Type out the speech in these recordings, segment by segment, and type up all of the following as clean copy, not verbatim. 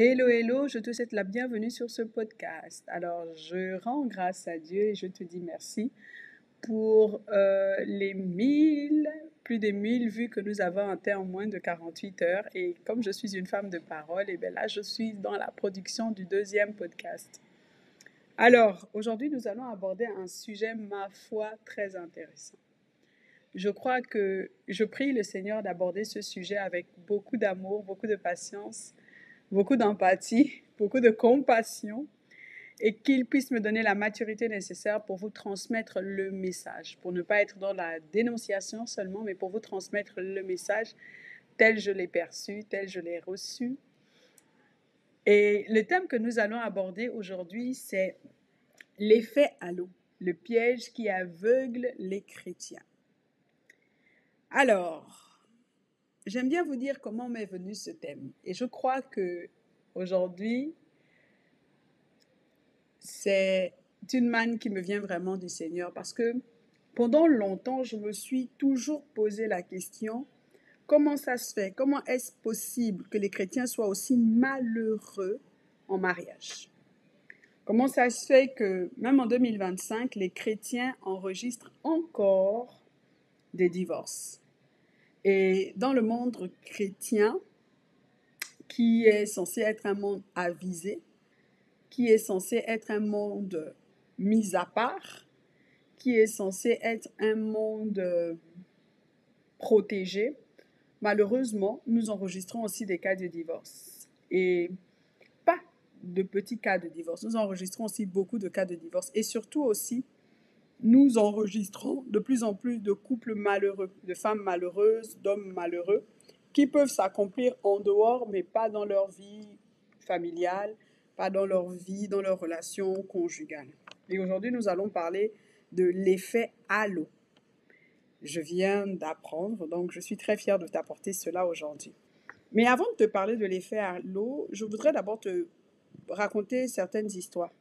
Hello, hello, je te souhaite la bienvenue sur ce podcast. Alors, je rends grâce à Dieu et je te dis merci pour les 1000, plus de 1000 vues que nous avons atteintes en moins de 48 heures. Et comme je suis une femme de parole, et bien là, je suis dans la production du deuxième podcast. Alors, aujourd'hui, nous allons aborder un sujet, ma foi, très intéressant. Je crois que je prie le Seigneur d'aborder ce sujet avec beaucoup d'amour, beaucoup de patience, beaucoup d'empathie, beaucoup de compassion et qu'il puisse me donner la maturité nécessaire pour vous transmettre le message, pour ne pas être dans la dénonciation seulement, mais pour vous transmettre le message tel je l'ai perçu, tel je l'ai reçu. Et le thème que nous allons aborder aujourd'hui, c'est l'effet halo, le piège qui aveugle les chrétiens. Alors, j'aime bien vous dire comment m'est venu ce thème. Et je crois que aujourd'hui, c'est une manne qui me vient vraiment du Seigneur parce que pendant longtemps, je me suis toujours posé la question, comment ça se fait? Comment est-ce possible que les chrétiens soient aussi malheureux en mariage? Comment ça se fait que même en 2025, les chrétiens enregistrent encore des divorces? Et dans le monde chrétien, qui est censé être un monde avisé, qui est censé être un monde mis à part, qui est censé être un monde protégé, malheureusement, nous enregistrons aussi des cas de divorce. Et pas de petits cas de divorce, nous enregistrons aussi beaucoup de cas de divorce. Et surtout aussi, nous enregistrons de plus en plus de couples malheureux, de femmes malheureuses, d'hommes malheureux, qui peuvent s'accomplir en dehors, mais pas dans leur vie familiale, pas dans leur vie, dans leur relation conjugale. Et aujourd'hui, nous allons parler de l'effet halo. Je viens d'apprendre, donc je suis très fière de t'apporter cela aujourd'hui. Mais avant de te parler de l'effet halo, je voudrais d'abord te raconter certaines histoires,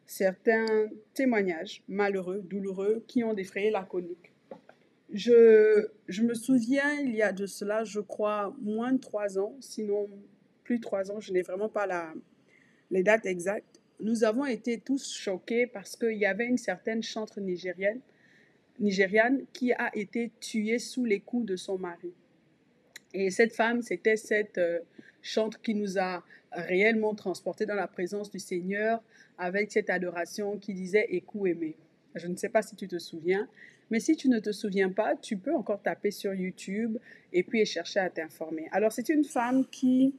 certains témoignages malheureux, douloureux, qui ont défrayé la chronique. Je me souviens, il y a de cela, je crois, moins de 3 ans, sinon plus de 3 ans, je n'ai vraiment pas les dates exactes. Nous avons été tous choqués parce qu'il y avait une certaine chanteuse nigériane qui a été tuée sous les coups de son mari. Et cette femme, c'était cette chanteuse qui nous a réellement transportés dans la présence du Seigneur avec cette adoration qui disait « Écoute, aimé ». Je ne sais pas si tu te souviens, mais si tu ne te souviens pas, tu peux encore taper sur YouTube et puis chercher à t'informer. Alors, c'est une femme qui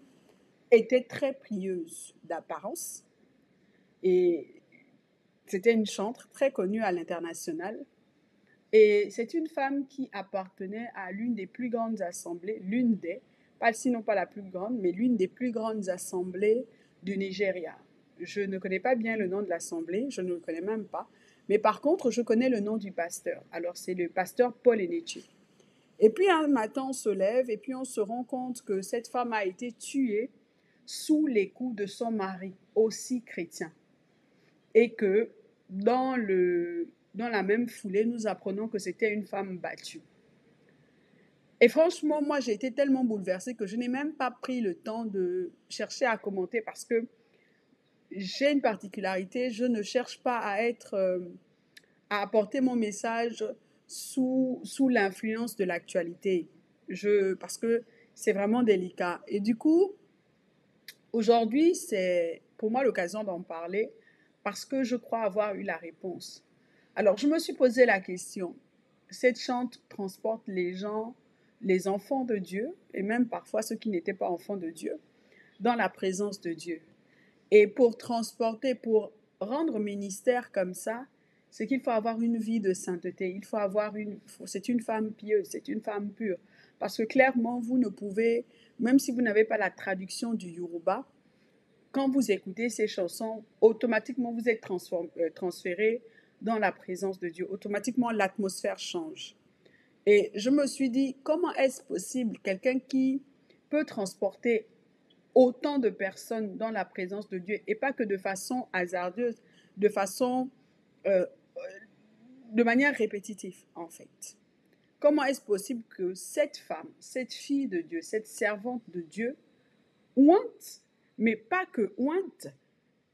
était très prieuse d'apparence et c'était une chanteuse très connue à l'international. Et c'est une femme qui appartenait à l'une des plus grandes assemblées, sinon pas la plus grande, mais l'une des plus grandes assemblées du Nigeria. Je ne connais pas bien le nom de l'assemblée, je ne le connais même pas, mais par contre, je connais le nom du pasteur. Alors, c'est le pasteur Paul Enechi. Et puis, un matin, on se lève et puis on se rend compte que cette femme a été tuée sous les coups de son mari, aussi chrétien. Et que dans la même foulée, nous apprenons que c'était une femme battue. Et franchement, moi, j'ai été tellement bouleversée que je n'ai même pas pris le temps de chercher à commenter parce que j'ai une particularité, je ne cherche pas à apporter mon message sous l'influence de l'actualité, parce que c'est vraiment délicat. Et du coup, aujourd'hui, c'est pour moi l'occasion d'en parler parce que je crois avoir eu la réponse. Alors, je me suis posé la question, cette chante transporte les gens, les enfants de Dieu, et même parfois ceux qui n'étaient pas enfants de Dieu, dans la présence de Dieu. Et pour rendre ministère comme ça, c'est qu'il faut avoir une vie de sainteté. C'est une femme pieuse, c'est une femme pure. Parce que clairement, vous ne pouvez, même si vous n'avez pas la traduction du Yoruba, quand vous écoutez ces chansons, automatiquement vous êtes transféré dans la présence de Dieu. Automatiquement, l'atmosphère change. Et je me suis dit, comment est-ce possible quelqu'un qui peut transporter autant de personnes dans la présence de Dieu et pas que de façon hasardeuse, euh, de manière répétitive en fait. Comment est-ce possible que cette femme, cette fille de Dieu, cette servante de Dieu, ointe mais pas que ointe,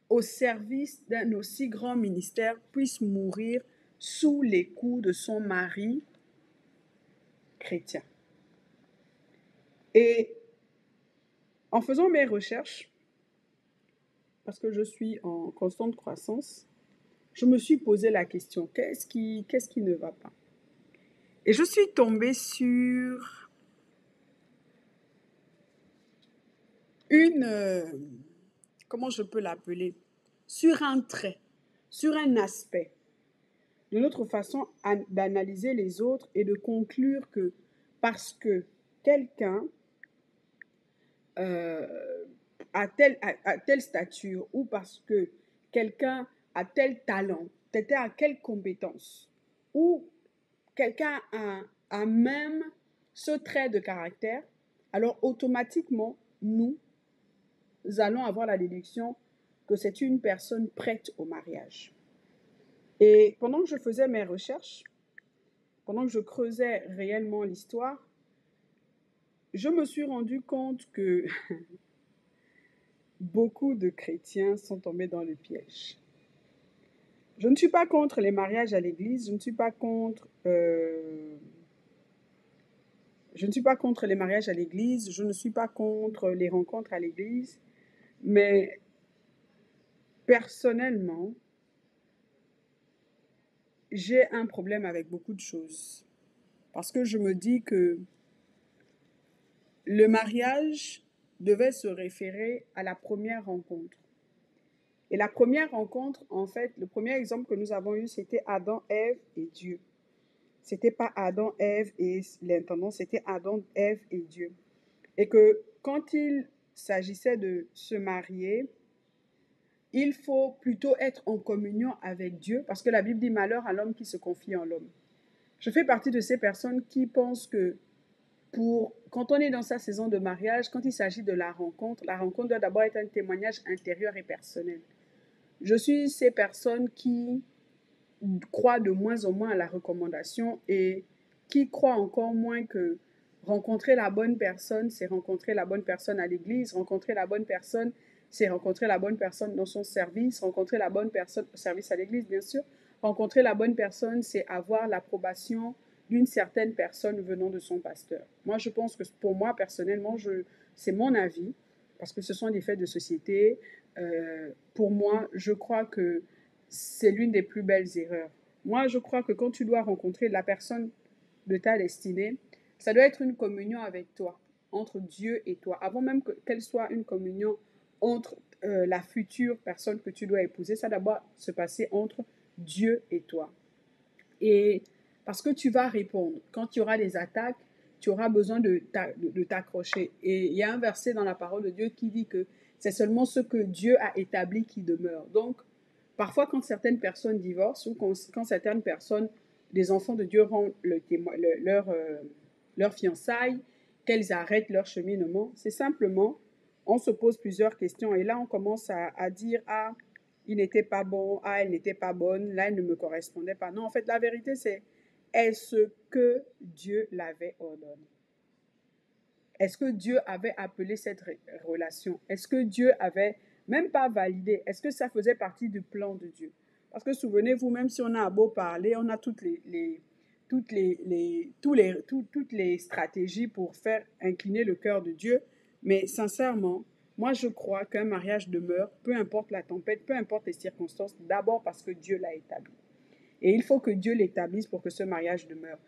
au service d'un aussi grand ministère, puisse mourir sous les coups de son mari chrétien. Et en faisant mes recherches, parce que je suis en constante croissance, je me suis posé la question, qu'est-ce qui ne va pas? Et je suis tombée sur comment je peux l'appeler? Sur un trait, sur un aspect de notre façon d'analyser les autres et de conclure que parce que quelqu'un a telle stature ou parce que quelqu'un a tel talent, quelqu'un a quelle compétence ou quelqu'un a même ce trait de caractère, alors automatiquement, nous allons avoir la déduction que c'est une personne prête au mariage. Et pendant que je faisais mes recherches, pendant que je creusais réellement l'histoire, je me suis rendu compte que beaucoup de chrétiens sont tombés dans le piège. Je ne suis pas contre les mariages à l'église, je ne suis pas contre les mariages à l'église, je ne suis pas contre les rencontres à l'église, mais personnellement, j'ai un problème avec beaucoup de choses. Parce que je me dis que le mariage devait se référer à la première rencontre. Et la première rencontre, en fait, le premier exemple que nous avons eu, c'était Adam, Ève et Dieu. C'était pas Adam, Ève et l'intendant, c'était Adam, Ève et Dieu. Et que quand il s'agissait de se marier, il faut plutôt être en communion avec Dieu, parce que la Bible dit malheur à l'homme qui se confie en l'homme. Je fais partie de ces personnes qui pensent que quand on est dans sa saison de mariage, quand il s'agit de la rencontre doit d'abord être un témoignage intérieur et personnel. Je suis ces personnes qui croient de moins en moins à la recommandation et qui croient encore moins que rencontrer la bonne personne, c'est rencontrer la bonne personne à l'église, rencontrer la bonne personne, c'est rencontrer la bonne personne dans son service, rencontrer la bonne personne au service à l'église, bien sûr. Rencontrer la bonne personne, c'est avoir l'approbation d'une certaine personne venant de son pasteur. Moi, je pense que pour moi, personnellement, c'est mon avis, parce que ce sont des faits de société. Pour moi, je crois que c'est l'une des plus belles erreurs. Moi, je crois que quand tu dois rencontrer la personne de ta destinée, ça doit être une communion avec toi, entre Dieu et toi. Avant même qu'elle soit une communion entre la future personne que tu dois épouser, ça doit d'abord se passer entre Dieu et toi. Et parce que tu vas répondre. Quand il y aura des attaques, tu auras besoin de t'accrocher. Et il y a un verset dans la parole de Dieu qui dit que c'est seulement ce que Dieu a établi qui demeure. Donc, parfois, quand certaines personnes divorcent ou quand certaines personnes, des enfants de Dieu, rendent leur fiançailles, qu'elles arrêtent leur cheminement, c'est simplement, on se pose plusieurs questions. Et là, on commence à dire, ah, il n'était pas bon, ah, elle n'était pas bonne, là, elle ne me correspondait pas. Non, en fait, la vérité, c'est, est-ce que Dieu l'avait ordonné? Est-ce que Dieu avait appelé cette relation? Est-ce que Dieu avait même pas validé? Est-ce que ça faisait partie du plan de Dieu? Parce que souvenez-vous, même si on a beau parler, on a toutes les stratégies pour faire incliner le cœur de Dieu. Mais sincèrement, moi je crois qu'un mariage demeure, peu importe la tempête, peu importe les circonstances, d'abord parce que Dieu l'a établi. Et il faut que Dieu l'établisse pour que ce mariage demeure.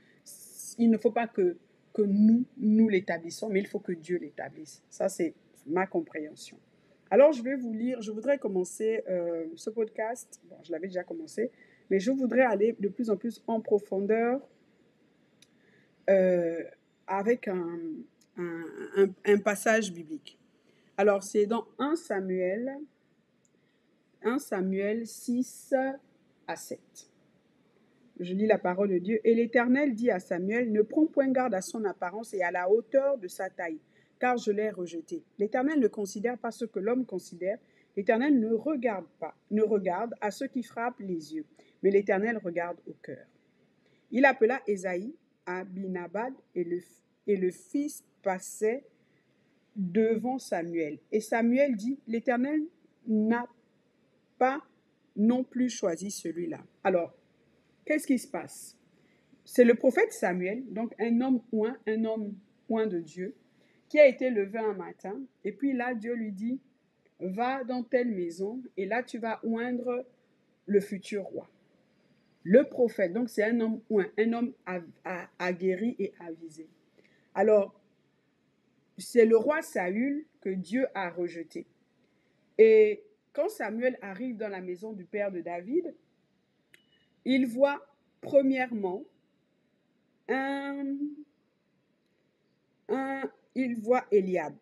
Il ne faut pas que nous l'établissons, mais il faut que Dieu l'établisse. Ça, c'est ma compréhension. Alors, je vais vous lire, je voudrais commencer ce podcast, bon, je l'avais déjà commencé, mais je voudrais aller de plus en plus en profondeur avec un passage biblique. Alors, c'est dans 1 Samuel 6 à 7. Je lis la parole de Dieu. Et l'Éternel dit à Samuel, ne prends point garde à son apparence et à la hauteur de sa taille, car je l'ai rejeté. L'Éternel ne considère pas ce que l'homme considère. L'Éternel ne regarde à ceux qui frappent les yeux, mais l'Éternel regarde au cœur. Il appela Ésaïe à Binabad et le fils passait devant Samuel. Et Samuel dit, l'Éternel n'a pas non plus choisi celui-là. Alors, qu'est-ce qui se passe? C'est le prophète Samuel, donc un homme oint de Dieu, qui a été levé un matin. Et puis là, Dieu lui dit, va dans telle maison et là, tu vas oindre le futur roi. Le prophète, donc c'est un homme oint, un homme aguerri et avisé. Alors, c'est le roi Saül que Dieu a rejeté. Et quand Samuel arrive dans la maison du père de David, il voit premièrement il voit Eliab.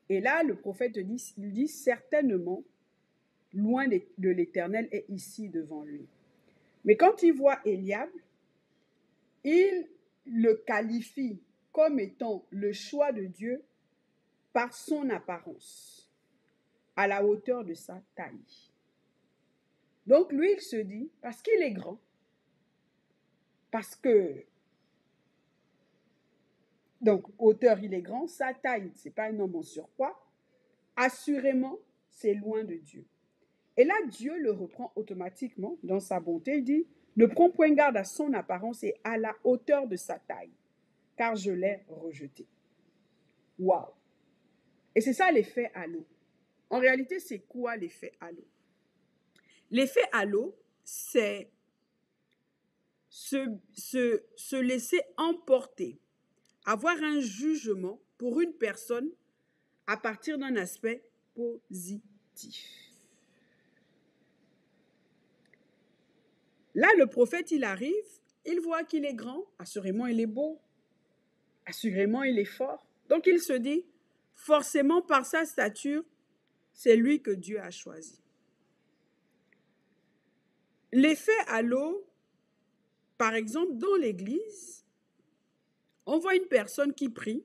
Et là, le prophète dit certainement, loin de l'Éternel est ici devant lui. Mais quand il voit Eliab, il le qualifie comme étant le choix de Dieu par son apparence, à la hauteur de sa taille. Donc lui, il se dit, parce qu'il est grand, parce que, donc hauteur, il est grand, sa taille, c'est pas un homme en surpoids, assurément, c'est loin de Dieu. Et là, Dieu le reprend automatiquement dans sa bonté. Il dit, ne prends point garde à son apparence et à la hauteur de sa taille, car je l'ai rejeté. Waouh! Et c'est ça l'effet halo. En réalité, c'est quoi l'effet halo? L'effet halo, c'est se laisser emporter, avoir un jugement pour une personne à partir d'un aspect positif. Là, le prophète, il arrive, il voit qu'il est grand, assurément il est beau, assurément il est fort. Donc il se dit, forcément par sa stature, c'est lui que Dieu a choisi. L'effet halo, par exemple, dans l'église, on voit une personne qui prie,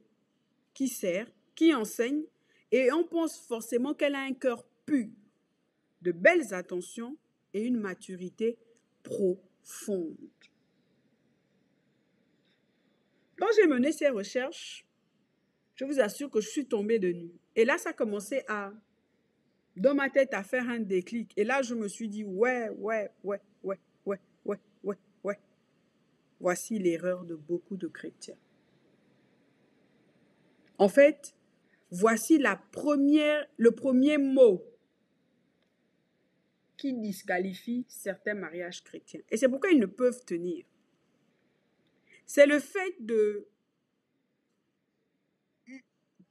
qui sert, qui enseigne, et on pense forcément qu'elle a un cœur pur, de belles attentions et une maturité profonde. Quand j'ai mené ces recherches, je vous assure que je suis tombée de nuit. Et là, ça a commencé dans ma tête, à faire un déclic. Et là, je me suis dit, ouais. Voici l'erreur de beaucoup de chrétiens. En fait, voici le premier mot qui disqualifie certains mariages chrétiens. Et c'est pourquoi ils ne peuvent tenir. C'est le fait de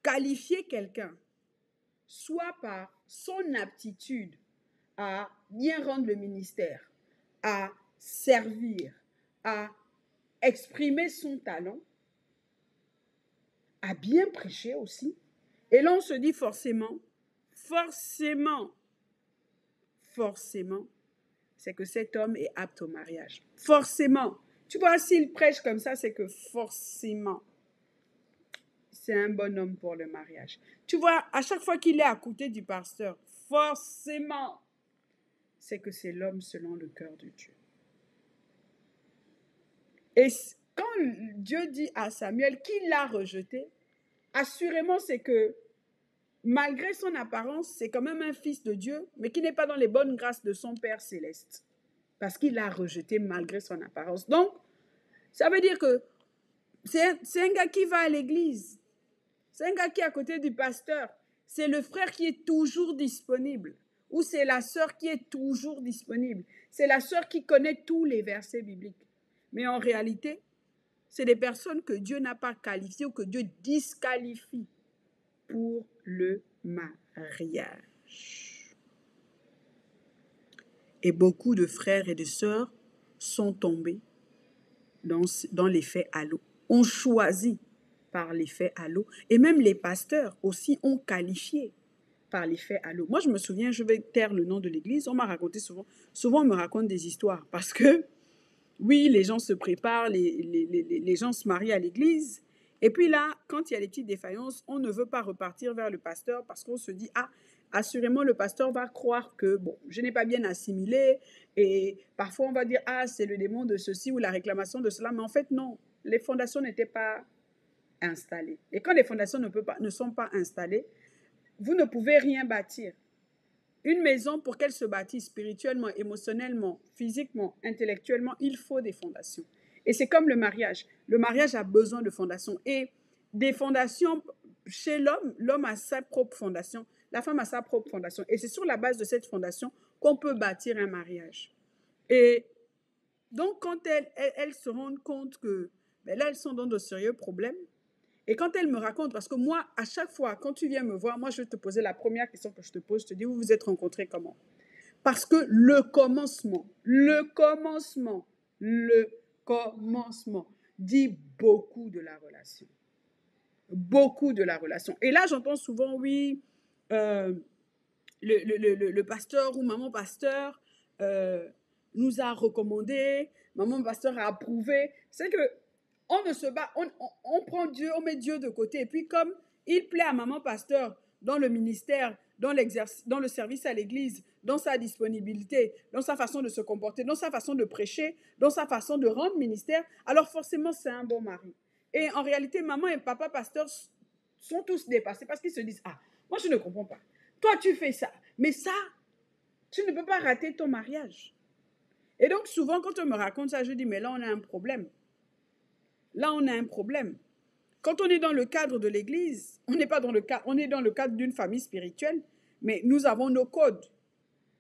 qualifier quelqu'un, soit par son aptitude à bien rendre le ministère, à servir, à exprimer son talent, à bien prêcher aussi. Et là, on se dit forcément, c'est que cet homme est apte au mariage. Forcément. Tu vois, s'il prêche comme ça, c'est que forcément, c'est un bon homme pour le mariage. Tu vois, à chaque fois qu'il est à côté du pasteur, forcément, c'est que c'est l'homme selon le cœur de Dieu. Et quand Dieu dit à Samuel qu'il l'a rejeté, assurément, c'est que malgré son apparence, c'est quand même un fils de Dieu, mais qui n'est pas dans les bonnes grâces de son Père céleste. Parce qu'il l'a rejeté malgré son apparence. Donc, ça veut dire que c'est un gars qui va à l'église. C'est un gars qui est à côté du pasteur. C'est le frère qui est toujours disponible. Ou c'est la sœur qui est toujours disponible. C'est la sœur qui connaît tous les versets bibliques. Mais en réalité, c'est des personnes que Dieu n'a pas qualifiées ou que Dieu disqualifie pour le mariage. Et beaucoup de frères et de sœurs sont tombés dans l'effet halo, ont choisi par l'effet halo, et même les pasteurs aussi ont qualifié par l'effet halo. Moi, je me souviens, je vais taire le nom de l'église, on m'a raconté souvent on me raconte des histoires, parce que, oui, les gens se préparent, les gens se marient à l'église, et puis là, quand il y a des petites défaillances, on ne veut pas repartir vers le pasteur, parce qu'on se dit, assurément, le pasteur va croire que, bon, je n'ai pas bien assimilé, et parfois on va dire, c'est le démon de ceci ou la réclamation de cela, mais en fait, non, les fondations n'étaient pas installées. Et quand les fondations ne sont pas installées, vous ne pouvez rien bâtir. Une maison, pour qu'elle se bâtisse spirituellement, émotionnellement, physiquement, intellectuellement, il faut des fondations. Et c'est comme le mariage. Le mariage a besoin de fondations. Et des fondations, chez l'homme, l'homme a sa propre fondation, la femme a sa propre fondation. Et c'est sur la base de cette fondation qu'on peut bâtir un mariage. Et donc, quand elles se rendent compte que ben là, elles sont dans de sérieux problèmes, et quand elles me racontent, parce que moi, à chaque fois, quand tu viens me voir, moi, je vais te poser la première question que je te pose, je te dis, vous vous êtes rencontrés comment? Parce que le commencement dit beaucoup de la relation. Beaucoup de la relation. Et là, j'entends souvent, oui, le pasteur ou maman pasteur nous a recommandé, maman pasteur a approuvé. C'est que on ne se bat, on prend Dieu, on met Dieu de côté. Et puis comme il plaît à maman pasteur dans le ministère, dans le service à l'église, dans sa disponibilité, dans sa façon de se comporter, dans sa façon de prêcher, dans sa façon de rendre ministère, alors forcément c'est un bon mari. Et en réalité, maman et papa pasteur sont tous dépassés parce qu'ils se disent, ah, moi je ne comprends pas. Toi tu fais ça, mais ça, tu ne peux pas rater ton mariage. Et donc souvent quand on me raconte ça, je dis, mais là on a un problème. Là, on a un problème. Quand on est dans le cadre de l'église, on n'est pas dans le cadre, on est dans le cadre d'une famille spirituelle, mais nous avons nos codes.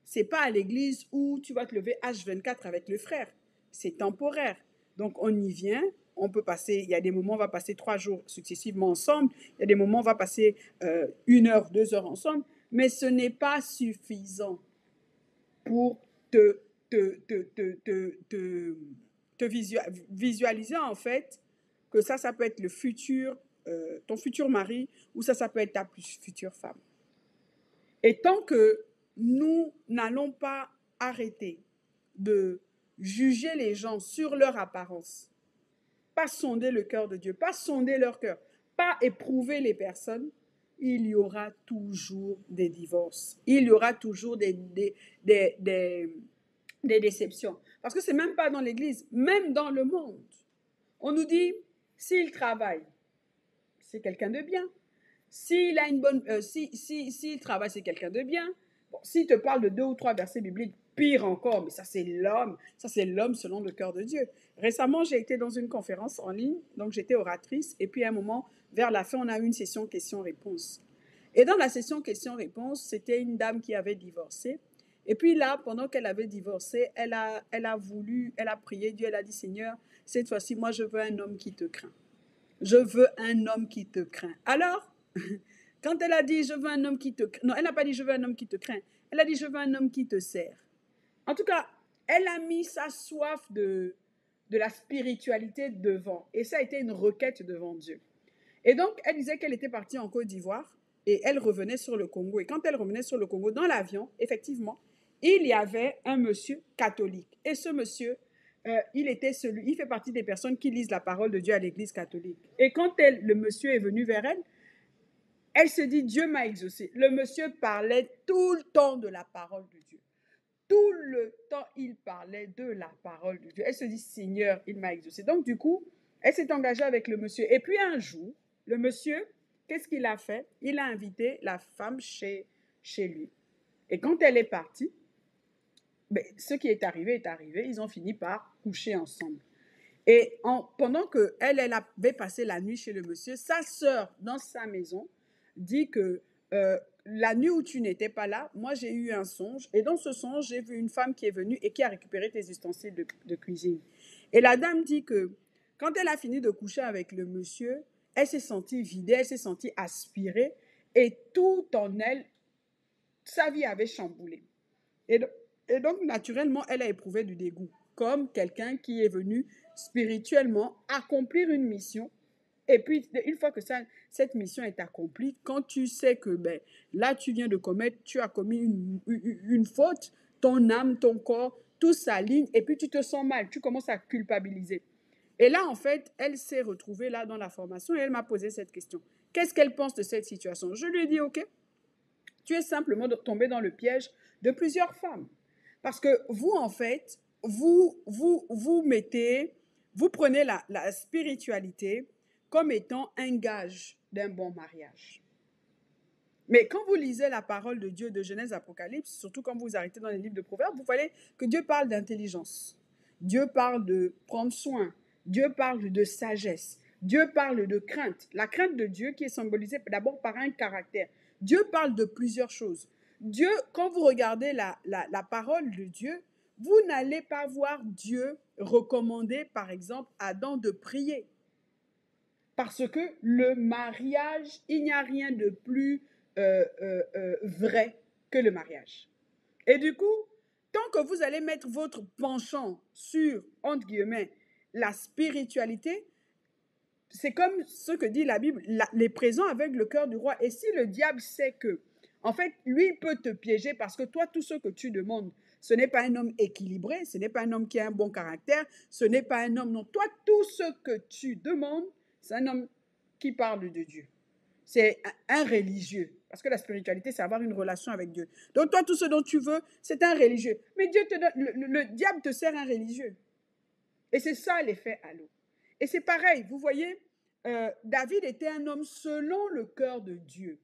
C'est pas à l'église où tu vas te lever H24 avec le frère. C'est temporaire. Donc, on y vient, on peut passer, il y a des moments, on va passer 3 jours successivement ensemble, il y a des moments, on va passer 1 heure, 2 heures ensemble, mais ce n'est pas suffisant pour te visualiser en fait que ça peut être le futur, ton futur mari, ou ça peut être ta future femme. Et tant que nous n'allons pas arrêter de juger les gens sur leur apparence, pas sonder le cœur de Dieu, pas sonder leur cœur, pas éprouver les personnes, il y aura toujours des divorces, il y aura toujours des déceptions. Parce que c'est même pas dans l'église, même dans le monde. On nous dit, s'il travaille, c'est quelqu'un de bien. S'il a une bonne, s'il travaille, c'est quelqu'un de bien. Bon, s'il te parle de 2 ou 3 versets bibliques, pire encore, mais ça c'est l'homme selon le cœur de Dieu. Récemment, j'ai été dans une conférence en ligne, donc j'étais oratrice, et puis à un moment, vers la fin, on a eu une session questions-réponses. Et dans la session questions-réponses, c'était une dame qui avait divorcé. Et puis là, pendant qu'elle avait divorcé, elle a prié Dieu, elle a dit, Seigneur, cette fois-ci, moi, je veux un homme qui te craint. Je veux un homme qui te craint. Alors, quand elle a dit, je veux un homme qui te craint, non, elle n'a pas dit, je veux un homme qui te craint. Elle a dit, je veux un homme qui te sert. En tout cas, elle a mis sa soif de la spiritualité devant. Et ça a été une requête devant Dieu. Et donc, elle disait qu'elle était partie en Côte d'Ivoire et elle revenait sur le Congo. Et quand elle revenait sur le Congo, dans l'avion, effectivement, il y avait un monsieur catholique. Et ce monsieur, il fait partie des personnes qui lisent la parole de Dieu à l'église catholique. Et quand le monsieur est venu vers elle, elle se dit, Dieu m'a exaucé. Le monsieur parlait tout le temps de la parole de Dieu. Tout le temps, il parlait de la parole de Dieu. Elle se dit, Seigneur, il m'a exaucé. Donc, du coup, elle s'est engagée avec le monsieur. Et puis, un jour, le monsieur, qu'est-ce qu'il a fait? Il a invité la femme chez lui. Et quand elle est partie, ce qui est arrivé, ils ont fini par coucher ensemble. Et pendant qu'elle avait passé la nuit chez le monsieur, sa sœur, dans sa maison, dit que la nuit où tu n'étais pas là, moi j'ai eu un songe. Et dans ce songe, j'ai vu une femme qui est venue et qui a récupéré tes ustensiles de cuisine. Et la dame dit que quand elle a fini de coucher avec le monsieur, elle s'est sentie vidée, elle s'est sentie aspirée. Et tout en elle, sa vie avait chamboulé. Et donc, naturellement, elle a éprouvé du dégoût, comme quelqu'un qui est venu spirituellement accomplir une mission. Et puis, une fois que cette mission est accomplie, quand tu sais que là, tu as commis une faute, ton âme, ton corps, tout s'aligne, et puis tu te sens mal, tu commences à culpabiliser. Et là, en fait, elle s'est retrouvée là dans la formation et elle m'a posé cette question. Qu'est-ce qu'elle pense de cette situation? Je lui ai dit, OK, tu es simplement tombé dans le piège de plusieurs femmes. Parce que vous, en fait, vous prenez la spiritualité comme étant un gage d'un bon mariage. Mais quand vous lisez la parole de Dieu de Genèse, Apocalypse, surtout quand vous arrêtez dans les livres de Proverbes, vous voyez que Dieu parle d'intelligence. Dieu parle de prendre soin. Dieu parle de sagesse. Dieu parle de crainte. La crainte de Dieu qui est symbolisée d'abord par un caractère. Dieu parle de plusieurs choses. Dieu, quand vous regardez la parole de Dieu, vous n'allez pas voir Dieu recommander, par exemple, à Adam de prier. Parce que le mariage, il n'y a rien de plus vrai que le mariage. Et du coup, tant que vous allez mettre votre penchant sur, entre guillemets, la spiritualité, c'est comme ce que dit la Bible, les présents avec le cœur du roi. Et si le diable sait que, en fait, lui, il peut te piéger parce que toi, tout ce que tu demandes, ce n'est pas un homme équilibré, ce n'est pas un homme qui a un bon caractère, ce n'est pas un homme, non. Toi, tout ce que tu demandes, c'est un homme qui parle de Dieu. C'est un religieux. Parce que la spiritualité, c'est avoir une relation avec Dieu. Donc toi, tout ce dont tu veux, c'est un religieux. Mais Dieu te donne, le diable te sert un religieux. Et c'est ça l'effet halo. Et c'est pareil, vous voyez, David était un homme selon le cœur de Dieu.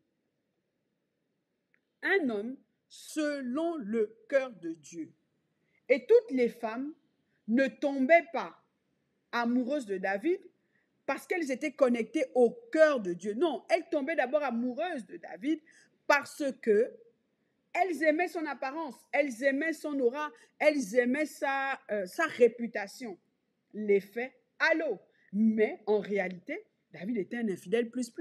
Un homme selon le cœur de Dieu. Et toutes les femmes ne tombaient pas amoureuses de David parce qu'elles étaient connectées au cœur de Dieu. Non, elles tombaient d'abord amoureuses de David parce que elles aimaient son apparence, elles aimaient son aura, elles aimaient sa réputation. L'effet halo. Mais en réalité, David était un infidèle plus.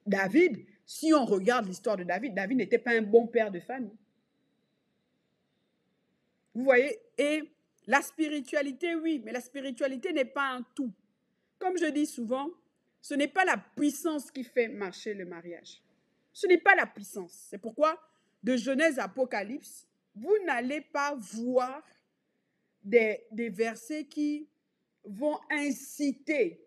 David, si on regarde l'histoire de David, David n'était pas un bon père de famille. Vous voyez? Et la spiritualité, oui, mais la spiritualité n'est pas un tout. Comme je dis souvent, ce n'est pas la puissance qui fait marcher le mariage. Ce n'est pas la puissance. C'est pourquoi, de Genèse à Apocalypse, vous n'allez pas voir des versets qui vont inciter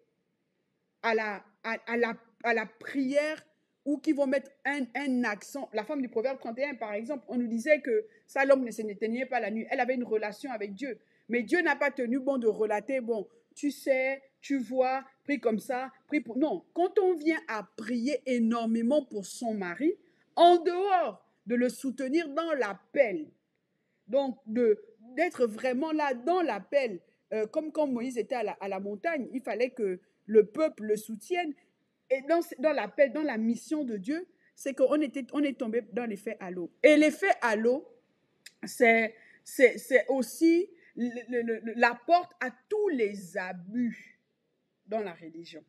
à la prière ou qui vont mettre un accent. La femme du Proverbe 31, par exemple, on nous disait que Salomon ne s'éteignait pas la nuit. Elle avait une relation avec Dieu. Mais Dieu n'a pas tenu bon de relater, bon, tu sais, tu vois, prie comme ça, prie pour... Non, quand on vient à prier énormément pour son mari, en dehors de le soutenir dans l'appel, donc d'être vraiment là dans l'appel, comme quand Moïse était à la montagne, il fallait que le peuple le soutienne. Et dans l'appel, dans la mission de Dieu, c'est qu'on est tombé dans l'effet halo. Et l'effet halo, c'est aussi la porte à tous les abus dans la religion.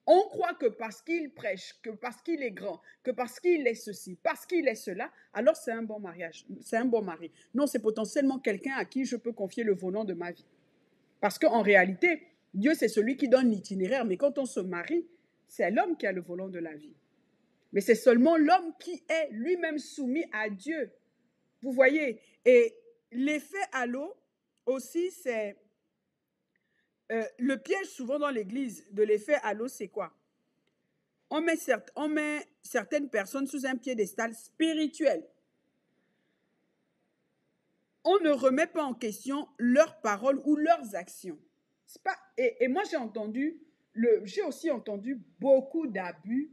On croit que parce qu'il prêche, que parce qu'il est grand, que parce qu'il est ceci, parce qu'il est cela, alors c'est un bon mariage, c'est un bon mari. Non, c'est potentiellement quelqu'un à qui je peux confier le volant de ma vie. Parce qu'en réalité, Dieu, c'est celui qui donne l'itinéraire, mais quand on se marie, c'est l'homme qui a le volant de la vie. Mais c'est seulement l'homme qui est lui-même soumis à Dieu. Vous voyez? Et l'effet halo aussi, c'est... le piège souvent dans l'église de l'effet halo, c'est quoi? On met certaines personnes sous un piédestal spirituel. On ne remet pas en question leurs paroles ou leurs actions. C'est pas, et moi, j'ai aussi entendu beaucoup d'abus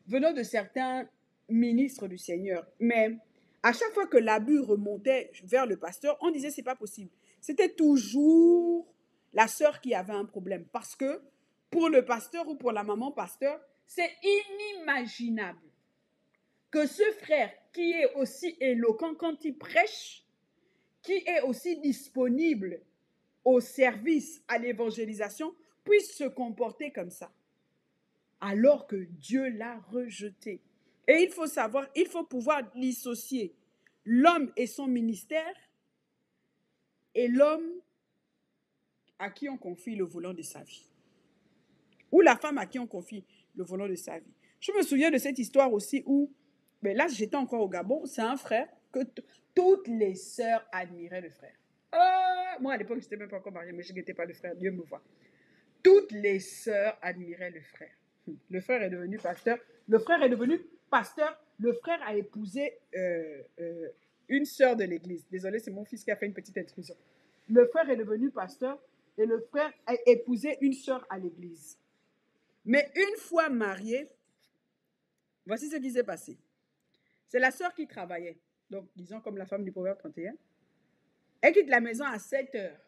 venant de certains ministres du Seigneur. Mais à chaque fois que l'abus remontait vers le pasteur, on disait c'est pas possible. C'était toujours la sœur qui avait un problème. Parce que pour le pasteur ou pour la maman pasteur, c'est inimaginable que ce frère qui est aussi éloquent quand il prêche, qui est aussi disponible au service, à l'évangélisation, puisse se comporter comme ça, alors que Dieu l'a rejeté. Et il faut savoir, il faut pouvoir dissocier l'homme et son ministère et l'homme à qui on confie le volant de sa vie. Ou la femme à qui on confie le volant de sa vie. Je me souviens de cette histoire aussi où, ben là j'étais encore au Gabon, c'est un frère que toutes les sœurs admiraient le frère. Moi à l'époque je n'étais même pas encore mariée, mais je n'étais pas le frère, Dieu me voit. Toutes les sœurs admiraient le frère. Le frère est devenu pasteur. Le frère a épousé une sœur de l'église. Désolé, c'est mon fils qui a fait une petite intrusion. Le frère est devenu pasteur et le frère a épousé une sœur à l'église. Mais une fois marié, voici ce qui s'est passé. C'est la sœur qui travaillait, donc disons comme la femme du Proverbe 31. Elle quitte la maison à 7 heures.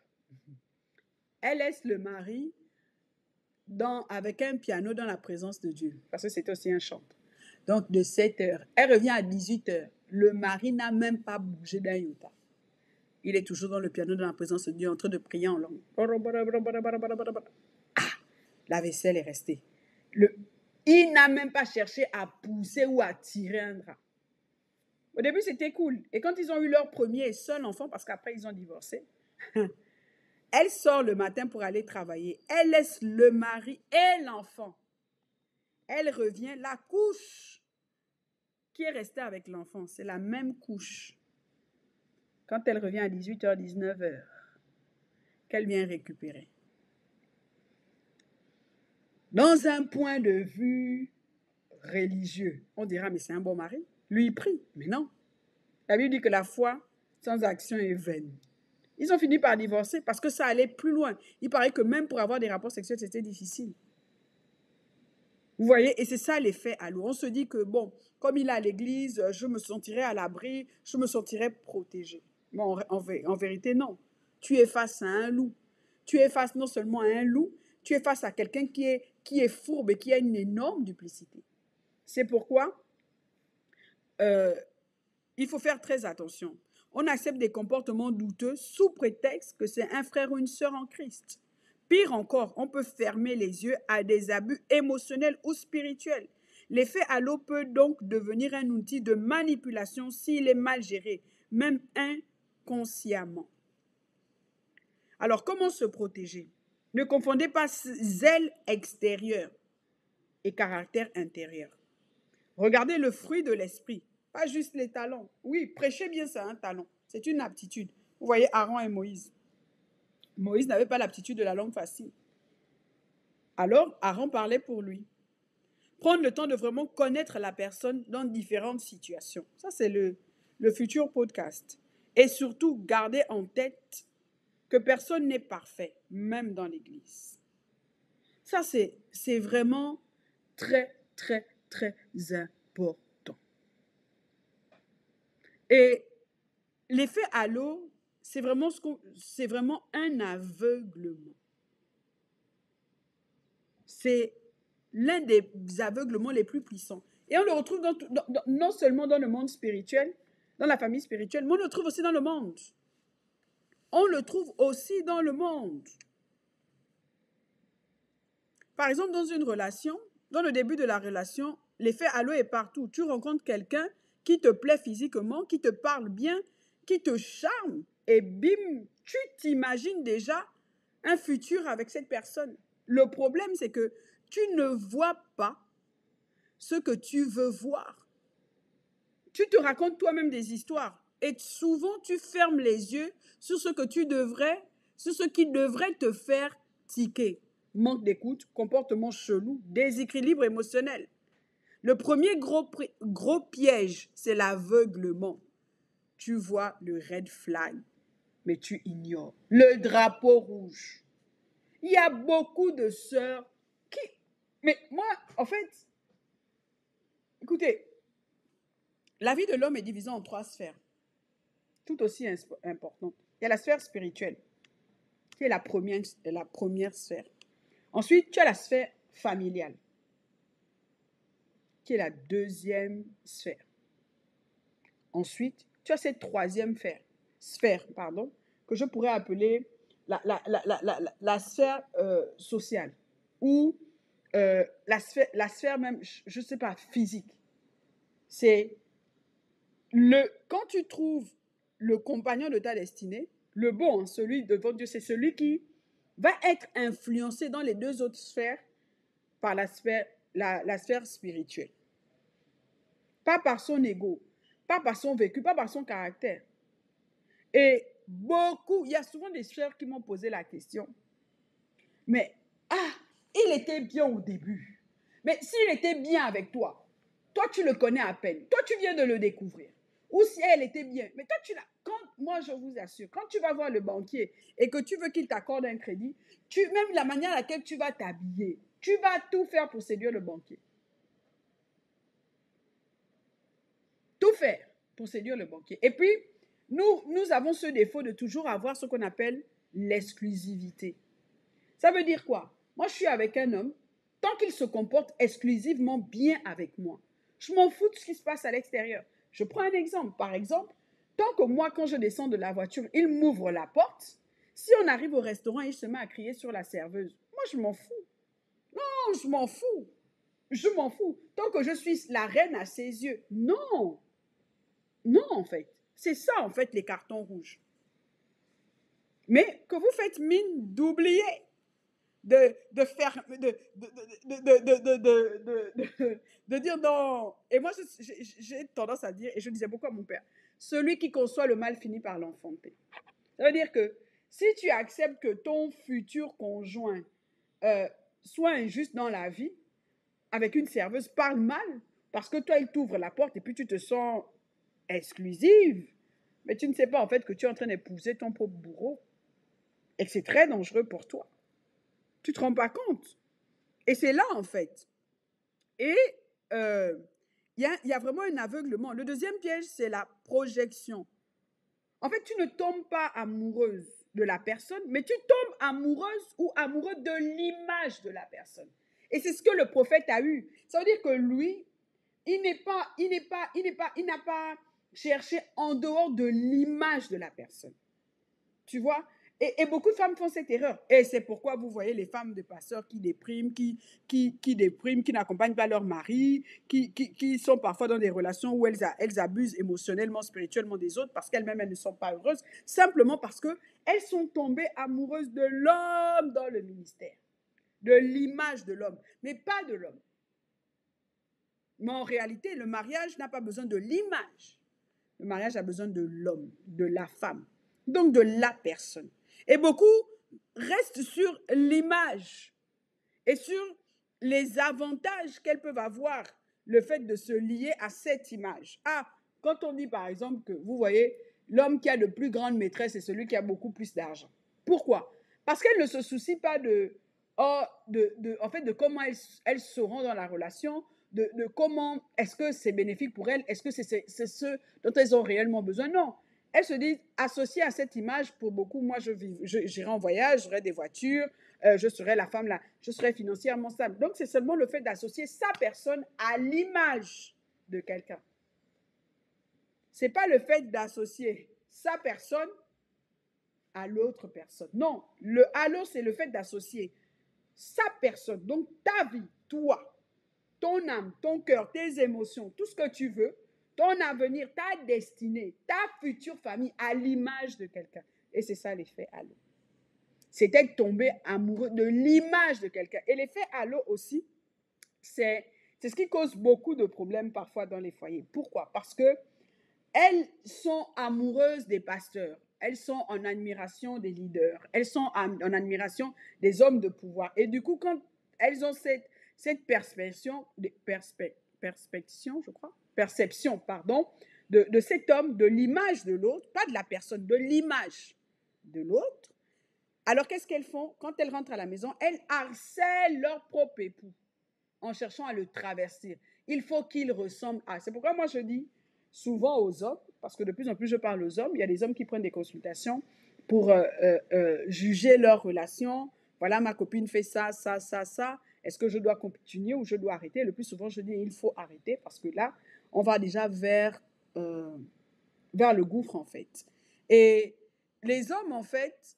Elle laisse le mari avec un piano dans la présence de Dieu, parce que c'est aussi un chant. Donc de 7 heures, elle revient à 18 heures. Le mari n'a même pas bougé d'un iota. Il est toujours dans le piano dans la présence de Dieu en train de prier en langue. Ah, la vaisselle est restée. Il n'a même pas cherché à pousser ou à tirer un drap. Au début, c'était cool. Et quand ils ont eu leur premier et seul enfant, parce qu'après, ils ont divorcé, elle sort le matin pour aller travailler. Elle laisse le mari et l'enfant. Elle revient, la couche qui est restée avec l'enfant, c'est la même couche. Quand elle revient à 18h, 19h, qu'elle vient récupérer. Dans un point de vue religieux, on dira, mais c'est un bon mari. Lui, il prie, mais non. La Bible dit que la foi sans action est vaine. Ils ont fini par divorcer parce que ça allait plus loin. Il paraît que même pour avoir des rapports sexuels, c'était difficile. Vous voyez, et c'est ça l'effet à l'eau. On se dit que, bon, comme il est à l'église, je me sentirai à l'abri, je me sentirai protégé. Bon, en vérité, non. Tu es face à un loup. Tu es face non seulement à un loup, tu es face à quelqu'un qui est fourbe et qui a une énorme duplicité. C'est pourquoi il faut faire très attention. On accepte des comportements douteux sous prétexte que c'est un frère ou une sœur en Christ. Pire encore, on peut fermer les yeux à des abus émotionnels ou spirituels. L'effet halo peut donc devenir un outil de manipulation s'il est mal géré, même inconsciemment. Alors, comment se protéger? Ne confondez pas zèle extérieur et caractère intérieur. Regardez le fruit de l'esprit, pas juste les talents. Oui, prêcher bien, c'est un talent, c'est une aptitude. Vous voyez Aaron et Moïse. Moïse n'avait pas l'aptitude de la langue facile. Alors, Aaron parlait pour lui. Prendre le temps de vraiment connaître la personne dans différentes situations. Ça, c'est le futur podcast. Et surtout, garder en tête que personne n'est parfait, même dans l'Église. Ça, c'est vraiment très, très, très important. Et l'effet halo, c'est vraiment un aveuglement. C'est l'un des aveuglements les plus puissants. Et on le retrouve non seulement dans le monde spirituel, dans la famille spirituelle, mais on le trouve aussi dans le monde. On le trouve aussi dans le monde. Par exemple, dans une relation, dans le début de la relation, l'effet halo est partout. Tu rencontres quelqu'un qui te plaît physiquement, qui te parle bien, qui te charme, et bim, tu t'imagines déjà un futur avec cette personne. Le problème, c'est que tu ne vois pas ce que tu veux voir. Tu te racontes toi-même des histoires et souvent tu fermes les yeux sur ce qui devrait te faire tiquer. Manque d'écoute, comportement chelou, déséquilibre émotionnel. Le premier gros piège, c'est l'aveuglement. Tu vois le red flag, mais tu ignores le drapeau rouge. Il y a beaucoup de sœurs qui... Mais moi, en fait, écoutez, la vie de l'homme est divisée en 3 sphères, tout aussi importantes. Il y a la sphère spirituelle, qui est la première sphère. Ensuite, tu as la sphère familiale, qui est la deuxième sphère. Ensuite, tu as cette troisième sphère, que je pourrais appeler la sphère sociale, ou la sphère même, je ne sais pas, physique. C'est quand tu trouves le compagnon de ta destinée, le bon, celui devant Dieu, c'est celui qui va être influencé dans les 2 autres sphères par la sphère spirituelle. Pas par son ego, pas par son vécu, pas par son caractère. Et il y a souvent des sœurs qui m'ont posé la question. Mais, il était bien au début. Mais s'il était bien avec toi, toi tu le connais à peine, toi tu viens de le découvrir. Ou si elle était bien, mais toi tu l'as... moi je vous assure, quand tu vas voir le banquier et que tu veux qu'il t'accorde un crédit, même la manière à laquelle tu vas t'habiller, tu vas tout faire pour séduire le banquier. Tout faire pour séduire le banquier. Et puis, nous avons ce défaut de toujours avoir ce qu'on appelle l'exclusivité. Ça veut dire quoi? Moi, je suis avec un homme, tant qu'il se comporte exclusivement bien avec moi, je m'en fous de ce qui se passe à l'extérieur. Je prends un exemple. Par exemple, tant que moi, quand je descends de la voiture, il m'ouvre la porte, si on arrive au restaurant et il se met à crier sur la serveuse, moi, je m'en fous. Non, je m'en fous. Je m'en fous. Tant que je suis la reine à ses yeux. Non. Non, en fait. C'est ça, en fait, les cartons rouges. Mais que vous faites mine d'oublier, de faire, de dire non. Et moi, j'ai tendance à dire, et je disais beaucoup à mon père, celui qui conçoit le mal finit par l'enfanter. Ça veut dire que si tu acceptes que ton futur conjoint soit injuste dans la vie, avec une serveuse, parle mal, parce que toi, il t'ouvre la porte et puis tu te sens exclusive, mais tu ne sais pas en fait que tu es en train d'épouser ton propre bourreau et que c'est très dangereux pour toi. Tu ne te rends pas compte. Et c'est là en fait. Et il y a vraiment un aveuglement. Le deuxième piège, c'est la projection. En fait, tu ne tombes pas amoureuse de la personne, mais tu tombes amoureuse ou amoureux de l'image de la personne. Et c'est ce que le prophète a eu. Ça veut dire que lui, il n'a pas cherché en dehors de l'image de la personne. Tu vois? Et beaucoup de femmes font cette erreur. Et c'est pourquoi vous voyez les femmes de pasteurs qui dépriment, qui n'accompagnent pas leur mari, qui sont parfois dans des relations où elles abusent émotionnellement, spirituellement des autres parce qu'elles-mêmes, elles ne sont pas heureuses, simplement parce qu'elles sont tombées amoureuses de l'homme dans le ministère, de l'image de l'homme, mais pas de l'homme. Mais en réalité, le mariage n'a pas besoin de l'image. Le mariage a besoin de l'homme, de la femme, donc de la personne. Et beaucoup restent sur l'image et sur les avantages qu'elles peuvent avoir, le fait de se lier à cette image. Ah, quand on dit par exemple que, vous voyez, l'homme qui a de plus grandes maîtresses, c'est celui qui a beaucoup plus d'argent. Pourquoi? Parce qu'elle ne se soucie pas en fait, de comment elles seront dans la relation, de comment est-ce que c'est bénéfique pour elles, est-ce que c'est ce dont elles ont réellement besoin. Non, elles se disent, associées à cette image, pour beaucoup, moi, j'irai en voyage, j'aurai des voitures, je serai la femme là, je serai financièrement stable. Donc, c'est seulement le fait d'associer sa personne à l'image de quelqu'un. Ce n'est pas le fait d'associer sa personne à l'autre personne. Non, le halo, c'est le fait d'associer sa personne, donc ta vie, toi, ton âme, ton cœur, tes émotions, tout ce que tu veux, ton avenir, ta destinée, ta future famille à l'image de quelqu'un. Et c'est ça l'effet halo. C'est être tombé amoureux de l'image de quelqu'un. Et l'effet halo aussi, c'est ce qui cause beaucoup de problèmes parfois dans les foyers. Pourquoi? Parce que elles sont amoureuses des pasteurs. Elles sont en admiration des leaders. Elles sont en admiration des hommes de pouvoir. Et du coup, quand elles ont cette perception, de cet homme, de l'image de l'autre, pas de la personne, de l'image de l'autre, alors qu'est-ce qu'elles font? Quand elles rentrent à la maison, elles harcèlent leur propre époux en cherchant à le traverser. Il faut qu'il ressemble à... C'est pourquoi moi je dis souvent aux hommes, parce que de plus en plus je parle aux hommes, il y a des hommes qui prennent des consultations pour juger leur relation. Voilà, ma copine fait ça, ça, ça, ça. Est-ce que je dois continuer ou je dois arrêter? Le plus souvent, je dis il faut arrêter parce que là, on va déjà vers le gouffre, en fait. Et les hommes, en fait,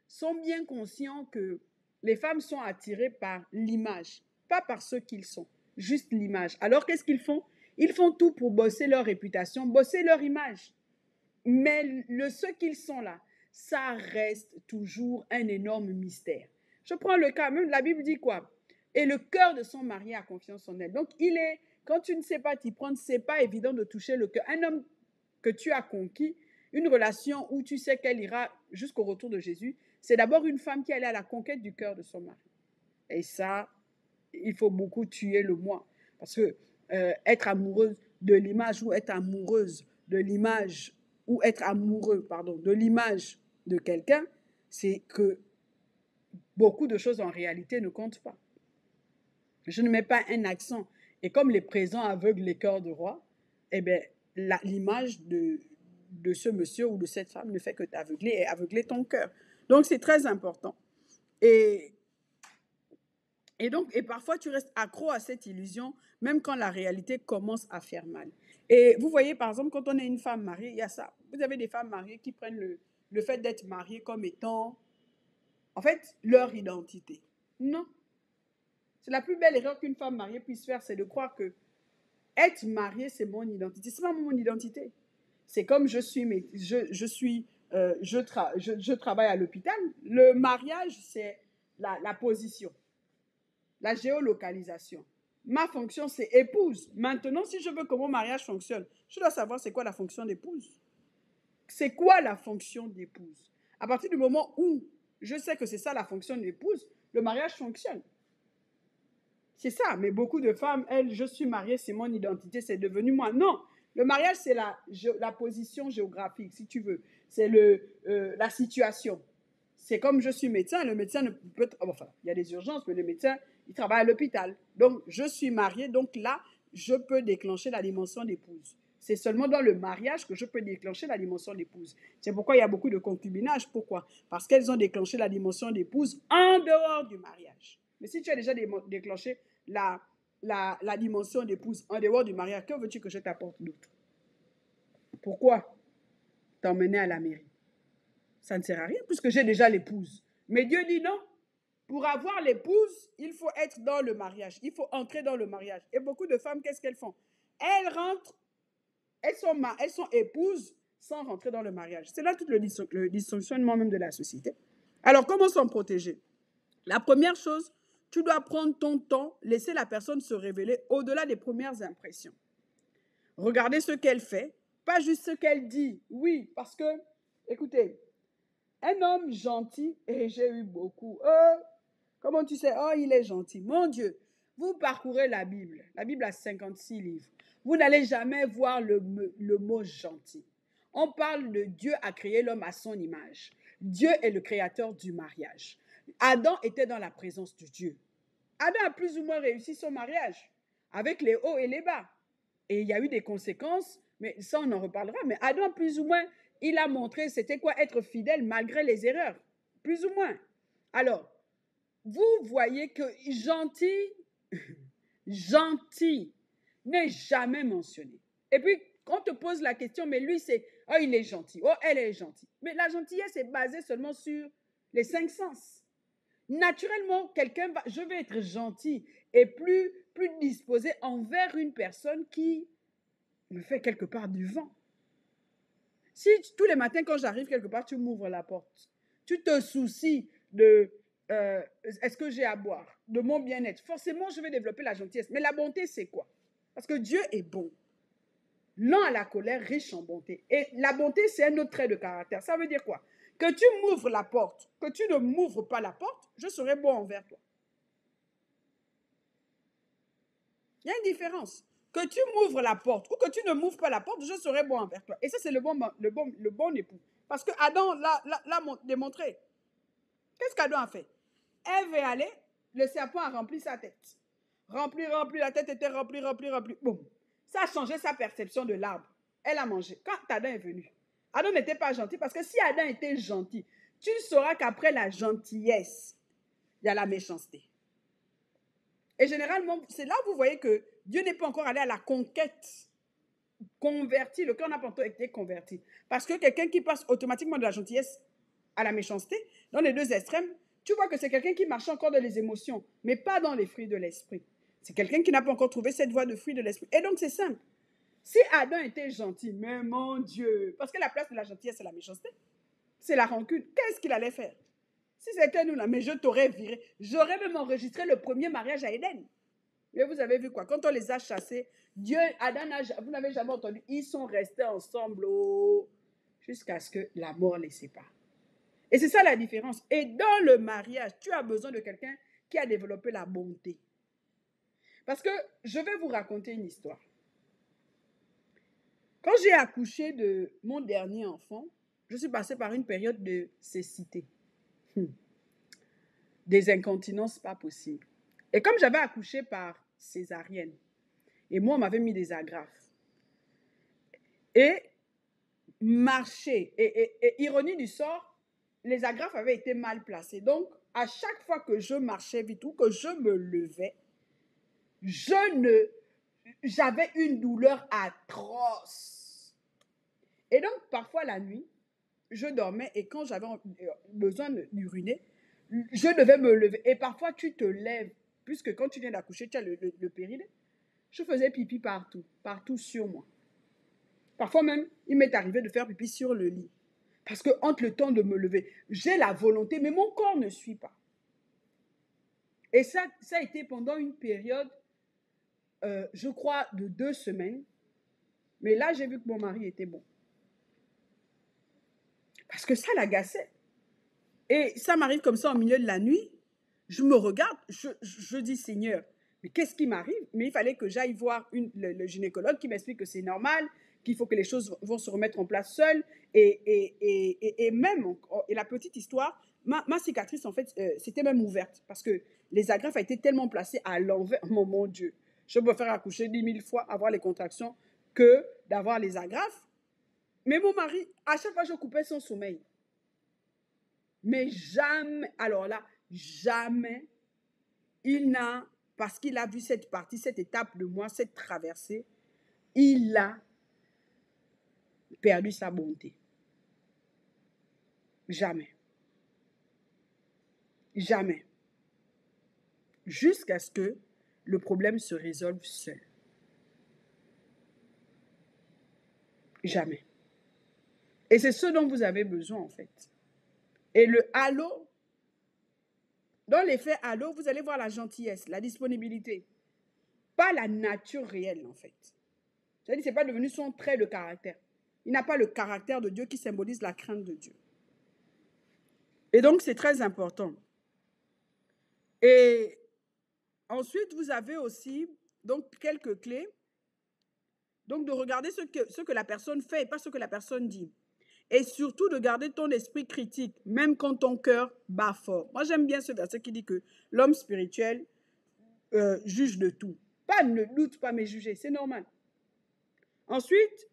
sont bien conscients que les femmes sont attirées par l'image, pas par ce qu'ils sont, juste l'image. Alors, qu'est-ce qu'ils font? Ils font tout pour bosser leur réputation, bosser leur image. Mais ce qu'ils sont là, ça reste toujours un énorme mystère. Je prends le cas, même la Bible dit quoi? Et le cœur de son mari a confiance en elle. Donc, quand tu ne sais pas t'y prendre, ce n'est pas évident de toucher le cœur. Un homme que tu as conquis, une relation où tu sais qu'elle ira jusqu'au retour de Jésus, c'est d'abord une femme qui est allée à la conquête du cœur de son mari. Et ça, il faut beaucoup tuer le moi. Parce que être amoureuse de l'image ou être amoureuse de l'image ou être amoureux, pardon, de l'image de quelqu'un, c'est que beaucoup de choses en réalité ne comptent pas. Je ne mets pas un accent. Et comme les présents aveuglent les cœurs de roi, eh bien, l'image de ce monsieur ou de cette femme ne fait que t'aveugler et aveugler ton cœur. Donc, c'est très important. Et, et parfois, tu restes accro à cette illusion, même quand la réalité commence à faire mal. Et vous voyez, par exemple, quand on est une femme mariée, il y a ça. Vous avez des femmes mariées qui prennent le fait d'être mariées comme étant, en fait, leur identité. Non. C'est la plus belle erreur qu'une femme mariée puisse faire, c'est de croire que être mariée, c'est mon identité. C'est pas mon identité. C'est comme je travaille à l'hôpital. Le mariage, c'est la position, la géolocalisation. Ma fonction, c'est épouse. Maintenant, si je veux que mon mariage fonctionne, je dois savoir c'est quoi la fonction d'épouse. C'est quoi la fonction d'épouse? À partir du moment où je sais que c'est ça la fonction d'épouse, le mariage fonctionne. C'est ça, mais beaucoup de femmes, elles, je suis mariée, c'est mon identité, c'est devenu moi. Non, le mariage, c'est la position géographique, si tu veux. C'est la situation. C'est comme je suis médecin, le médecin ne peut... Enfin, il y a des urgences, mais le médecin, il travaille à l'hôpital. Donc, je suis mariée, donc là, je peux déclencher la dimension d'épouse. C'est seulement dans le mariage que je peux déclencher la dimension d'épouse. C'est pourquoi il y a beaucoup de concubinage. Pourquoi? Parce qu'elles ont déclenché la dimension d'épouse en dehors du mariage. Mais si tu as déjà déclenché la dimension d'épouse en dehors du mariage, que veux-tu que je t'apporte d'autre? Pourquoi t'emmener à la mairie? Ça ne sert à rien puisque j'ai déjà l'épouse. Mais Dieu dit non. Pour avoir l'épouse, il faut être dans le mariage. Il faut entrer dans le mariage. Et beaucoup de femmes, qu'est-ce qu'elles font? Elles rentrent, elles sont épouses sans rentrer dans le mariage. C'est là tout le dysfonctionnement même de la société. Alors, comment s'en protéger? La première chose, tu dois prendre ton temps, laisser la personne se révéler au-delà des premières impressions. Regardez ce qu'elle fait, pas juste ce qu'elle dit. Oui, parce que, écoutez, un homme gentil, et j'ai eu beaucoup, comment tu sais, oh, il est gentil. Mon Dieu, vous parcourez la Bible a 56 livres. Vous n'allez jamais voir le mot gentil. On parle de Dieu a créé l'homme à son image. Dieu est le créateur du mariage. Adam était dans la présence de Dieu. Adam a plus ou moins réussi son mariage, avec les hauts et les bas. Et il y a eu des conséquences, mais ça on en reparlera. Mais Adam, plus ou moins, il a montré c'était quoi être fidèle malgré les erreurs. Plus ou moins. Alors, vous voyez que gentil, gentil, n'est jamais mentionné. Et puis, quand on te pose la question, mais lui, c'est, oh, il est gentil, oh, elle est gentille. Mais la gentillesse est basée seulement sur les 5 sens. Naturellement, quelqu'un va, je vais être gentil et plus disposé envers une personne qui me fait quelque part du vent. Si tous les matins, quand j'arrive quelque part, tu m'ouvres la porte, tu te soucies de est-ce que j'ai à boire, de mon bien-être, forcément, je vais développer la gentillesse. Mais la bonté, c'est quoi? Parce que Dieu est bon. Lent à la colère, riche en bonté. Et la bonté, c'est un autre trait de caractère. Ça veut dire quoi? Que tu m'ouvres la porte, que tu ne m'ouvres pas la porte, je serai bon envers toi. Il y a une différence. Que tu m'ouvres la porte ou que tu ne m'ouvres pas la porte, je serai bon envers toi. Et ça, c'est le bon époux. Parce que Adam l'a démontré. Qu'est-ce qu'Adam a fait? Ève est allée, le serpent a rempli sa tête. Rempli, la tête était remplie. Boum. Ça a changé sa perception de l'arbre. Elle a mangé. Quand Adam est venu, Adam n'était pas gentil parce que si Adam était gentil, tu sauras qu'après la gentillesse, il y a la méchanceté. Et généralement, c'est là où vous voyez que Dieu n'est pas encore allé à la conquête. Converti, le cœur n'a pas encore été converti. Parce que quelqu'un qui passe automatiquement de la gentillesse à la méchanceté, dans les deux extrêmes, tu vois que c'est quelqu'un qui marche encore dans les émotions, mais pas dans les fruits de l'esprit. C'est quelqu'un qui n'a pas encore trouvé cette voie de fruits de l'esprit. Et donc, c'est simple. Si Adam était gentil, mais mon Dieu, parce que la place de la gentillesse, c'est la méchanceté, c'est la rancune, qu'est-ce qu'il allait faire? Si c'était nous là, mais je t'aurais viré. J'aurais même enregistré le premier mariage à Éden. Mais vous avez vu quoi? Quand on les a chassés, Dieu, Adam, vous n'avez jamais entendu, ils sont restés ensemble jusqu'à ce que la mort les sépare. Et c'est ça la différence. Et dans le mariage, tu as besoin de quelqu'un qui a développé la bonté. Parce que je vais vous raconter une histoire. Quand j'ai accouché de mon dernier enfant, je suis passée par une période de cécité. Des incontinences pas possibles. Et comme j'avais accouché par césarienne, et moi, on m'avait mis des agrafes. Et marcher, et ironie du sort, les agrafes avaient été mal placées. Donc, à chaque fois que je marchais vite ou que je me levais, j'avais une douleur atroce. Et donc, parfois la nuit, je dormais et quand j'avais besoin d'uriner, je devais me lever. Et parfois, tu te lèves, puisque quand tu viens d'accoucher, tu as le périnée. Je faisais pipi partout, partout sur moi. Parfois même, il m'est arrivé de faire pipi sur le lit. Parce que entre le temps de me lever, j'ai la volonté, mais mon corps ne suit pas. Et ça a été pendant une période, je crois, de 2 semaines. Mais là, j'ai vu que mon mari était bon. Parce que ça l'agaçait. Et ça m'arrive comme ça au milieu de la nuit. Je me regarde, je dis, Seigneur, mais qu'est-ce qui m'arrive? Mais il fallait que j'aille voir le gynécologue qui m'explique que c'est normal, qu'il faut que les choses vont se remettre en place seules. Et même, et la petite histoire, ma cicatrice, en fait, c'était même ouverte parce que les agrafes ont été tellement placées à l'envers. Oh, mon Dieu, je préfère accoucher 10 000 fois, avoir les contractions, que d'avoir les agrafes. Mais mon mari, à chaque fois, je coupais son sommeil. Mais jamais, alors là, jamais, il n'a, parce qu'il a vu cette partie, cette étape de moi, cette traversée, il a perdu sa bonté. Jamais. Jamais. Jusqu'à ce que le problème se résolve seul. Jamais. Et c'est ce dont vous avez besoin, en fait. Et le halo, dans l'effet halo, vous allez voir la gentillesse, la disponibilité. Pas la nature réelle, en fait. C'est-à-dire que ce n'est pas devenu son trait de caractère. Il n'a pas le caractère de Dieu qui symbolise la crainte de Dieu. Et donc, c'est très important. Et ensuite, vous avez aussi donc, quelques clés. Donc, de regarder ce que la personne fait et pas ce que la personne dit. Et surtout, de garder ton esprit critique, même quand ton cœur bat fort. Moi, j'aime bien ce verset qui dit que l'homme spirituel juge de tout. Pas ne doute pas, mais juger, c'est normal. Ensuite,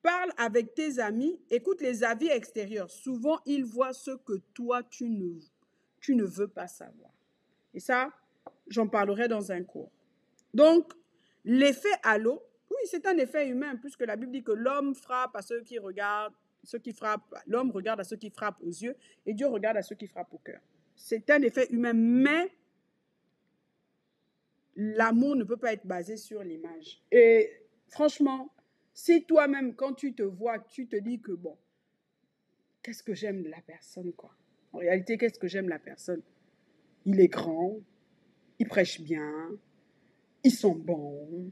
parle avec tes amis, écoute les avis extérieurs. Souvent, ils voient ce que toi, tu ne veux pas savoir. Et ça, j'en parlerai dans un cours. Donc, l'effet halo, oui, c'est un effet humain, puisque la Bible dit que l'homme frappe à ceux qui regardent, l'homme regarde à ceux qui frappent aux yeux, et Dieu regarde à ceux qui frappent au cœur. C'est un effet humain, mais l'amour ne peut pas être basé sur l'image. Et franchement, si toi-même, quand tu te vois, tu te dis que bon, qu'est-ce que j'aime de la personne, quoi. En réalité, qu'est-ce que j'aime de la personne? Il est grand, il prêche bien, ils sont bons,